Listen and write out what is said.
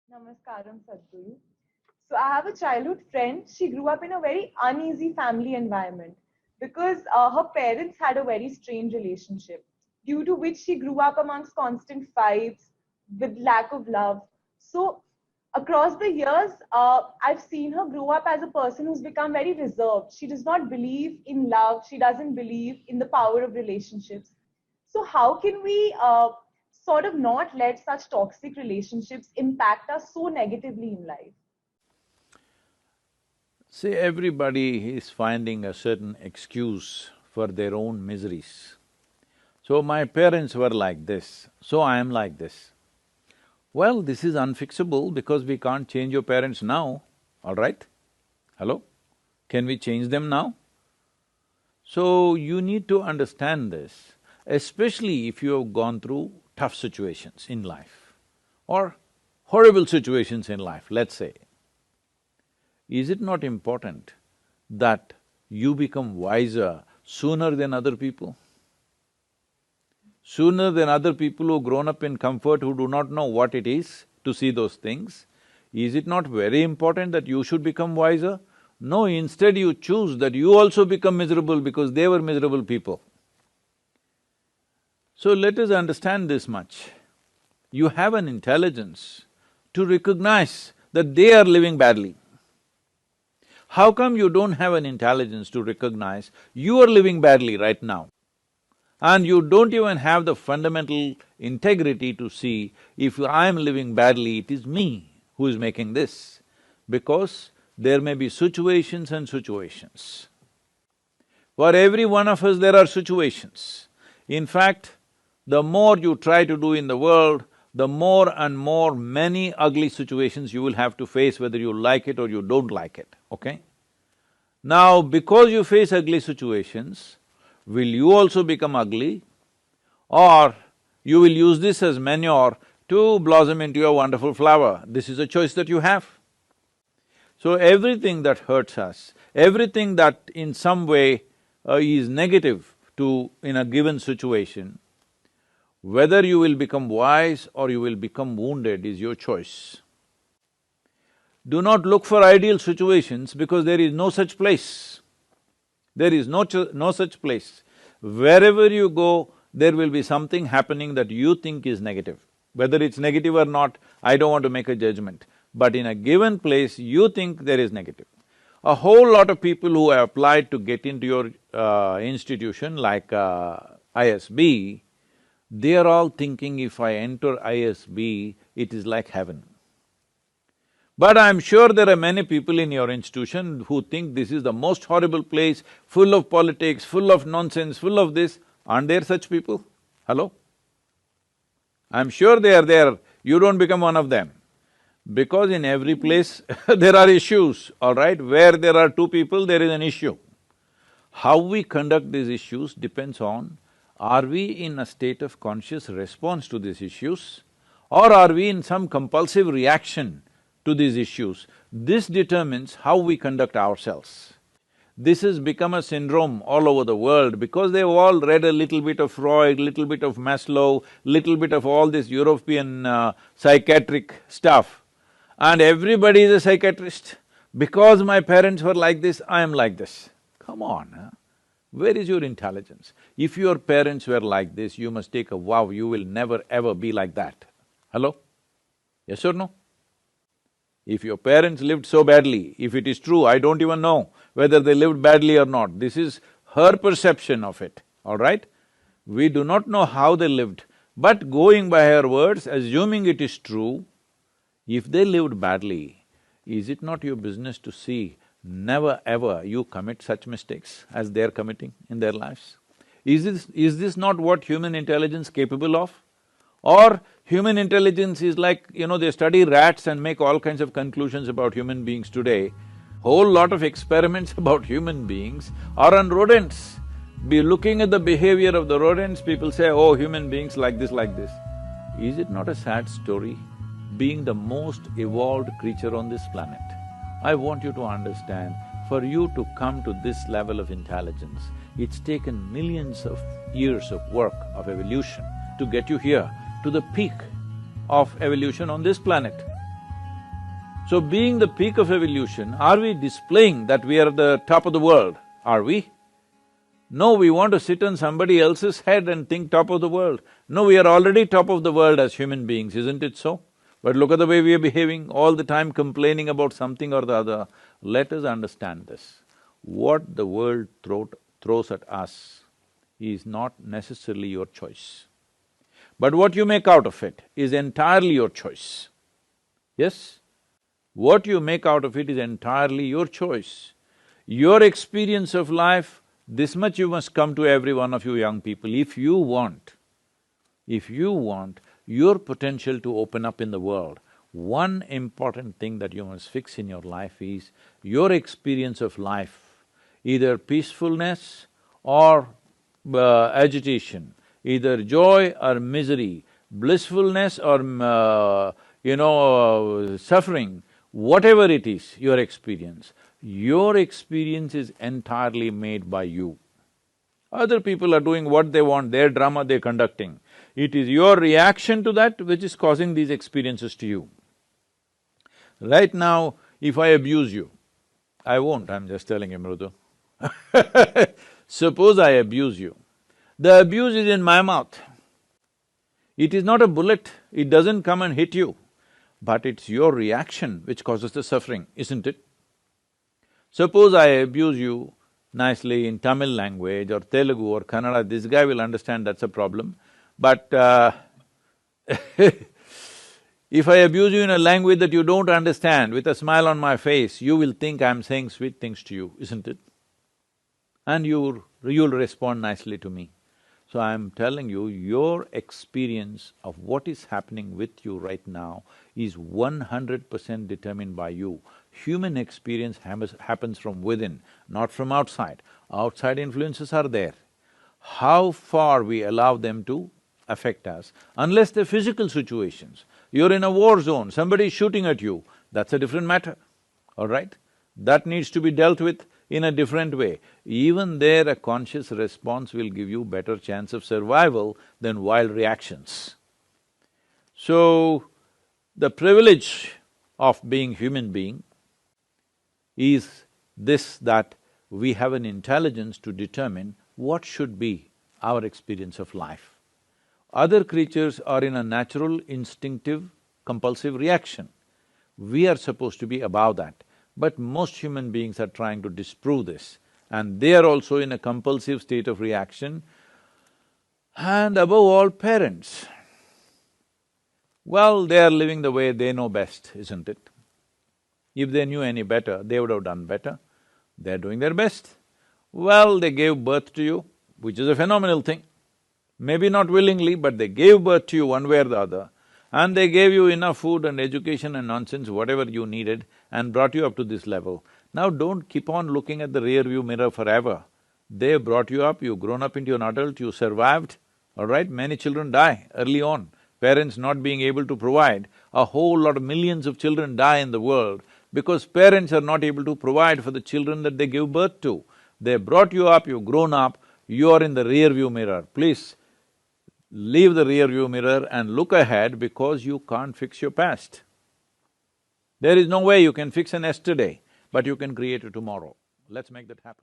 Namaskaram, Sadhguru. So I have a childhood friend. She grew up in a very uneasy family environment because her parents had a very strained relationship, due to which she grew up amongst constant fights with lack of love. So across the years, I've seen her grow up as a person who's become very reserved. She does not believe in love. She doesn't believe in the power of relationships. So how can we sort of not let such toxic relationships impact us so negatively in life? See, everybody is finding a certain excuse for their own miseries. So my parents were like this, so I am like this. Well, this is unfixable because we can't change your parents now, all right? Hello? Can we change them now? So you need to understand this, especially if you have gone through tough situations in life or horrible situations in life, let's say. Is it not important that you become wiser sooner than other people? Sooner than other people who've grown up in comfort, who do not know what it is to see those things? Is it not very important that you should become wiser? No, instead you choose that you also become miserable because they were miserable people. So let us understand this much. You have an intelligence to recognize that they are living badly. How come you don't have an intelligence to recognize you are living badly right now? And you don't even have the fundamental integrity to see, if I am living badly, it is me who is making this. Because there may be situations and situations. For every one of us there are situations. In fact, the more you try to do in the world, the more and more many ugly situations you will have to face, whether you like it or you don't like it, okay? Now, because you face ugly situations, will you also become ugly? Or you will use this as manure to blossom into a wonderful flower? This is a choice that you have. So everything that hurts us, everything that in some way is negative in a given situation, whether you will become wise or you will become wounded is your choice. Do not look for ideal situations because there is no such place. There is no such place. Wherever you go, there will be something happening that you think is negative. Whether it's negative or not, I don't want to make a judgment. But in a given place, you think there is negative. A whole lot of people who have applied to get into your institution like ISB, they are all thinking, if I enter ISB, it is like heaven. But I'm sure there are many people in your institution who think this is the most horrible place, full of politics, full of nonsense, full of this. Aren't there such people? Hello? I'm sure they are there, you don't become one of them. Because in every place there are issues, all right? Where there are two people, there is an issue. How we conduct these issues depends on, are we in a state of conscious response to these issues, or are we in some compulsive reaction to these issues? This determines how we conduct ourselves. This has become a syndrome all over the world because they've all read a little bit of Freud, little bit of Maslow, little bit of all this European psychiatric stuff. And everybody is a psychiatrist. Because my parents were like this, I am like this. Come on, huh? Where is your intelligence? If your parents were like this, you must take a vow, you will never ever be like that. Hello? Yes or no? If your parents lived so badly, if it is true, I don't even know whether they lived badly or not. This is her perception of it, all right? We do not know how they lived, but going by her words, assuming it is true, if they lived badly, is it not your business to see never ever you commit such mistakes as they're committing in their lives? Is this not what human intelligence capable of? Or human intelligence is like, they study rats and make all kinds of conclusions about human beings today. Whole lot of experiments about human beings are on rodents. Be looking at the behavior of the rodents, people say, oh, human beings like this, like this. Is it not a sad story being the most evolved creature on this planet. I want you to understand, for you to come to this level of intelligence, it's taken millions of years of work, of evolution, to get you here, to the peak of evolution on this planet. So being the peak of evolution, are we displaying that we are the top of the world? Are we? No, we want to sit on somebody else's head and think top of the world. No, we are already top of the world as human beings, isn't it so? But look at the way we are behaving, all the time complaining about something or the other. Let us understand this. What the world throws at us is not necessarily your choice. But what you make out of it is entirely your choice. Yes? What you make out of it is entirely your choice. Your experience of life, this much you must come to every one of you young people, if you want your potential to open up in the world, one important thing that you must fix in your life is your experience of life, either peacefulness or agitation, either joy or misery, blissfulness or suffering, whatever it is, your experience is entirely made by you. Other people are doing what they want, their drama they're conducting. It is your reaction to that which is causing these experiences to you. Right now, if I abuse you, I won't, I'm just telling you, Mrudu. Suppose I abuse you, the abuse is in my mouth. It is not a bullet, it doesn't come and hit you, but it's your reaction which causes the suffering, isn't it? Suppose I abuse you nicely in Tamil language or Telugu or Kannada, this guy will understand that's a problem. But if I abuse you in a language that you don't understand, with a smile on my face, you will think I'm saying sweet things to you, isn't it? And you'll respond nicely to me. So I'm telling you, your experience of what is happening with you right now is 100% determined by you. Human experience happens from within, not from outside. Outside influences are there. How far we allow them to affect us, unless they're physical situations. You're in a war zone, somebody is shooting at you, that's a different matter, all right? That needs to be dealt with in a different way. Even there, a conscious response will give you better chance of survival than wild reactions. So, the privilege of being human being is this, that we have an intelligence to determine what should be our experience of life. Other creatures are in a natural, instinctive, compulsive reaction. We are supposed to be above that. But most human beings are trying to disprove this, and they are also in a compulsive state of reaction. And above all, parents. Well, they are living the way they know best, isn't it? If they knew any better, they would have done better. They're doing their best. Well, they gave birth to you, which is a phenomenal thing. Maybe not willingly, but they gave birth to you one way or the other, and they gave you enough food and education and nonsense, whatever you needed, and brought you up to this level. Now don't keep on looking at the rear view mirror forever. They brought you up, you've grown up into an adult, you survived, all right? Many children die early on, parents not being able to provide. A whole lot of millions of children die in the world because parents are not able to provide for the children that they give birth to. They brought you up, you've grown up, you are in the rear view mirror. Please, leave the rear view mirror and look ahead, because you can't fix your past. There is no way you can fix an yesterday, but you can create a tomorrow. Let's make that happen.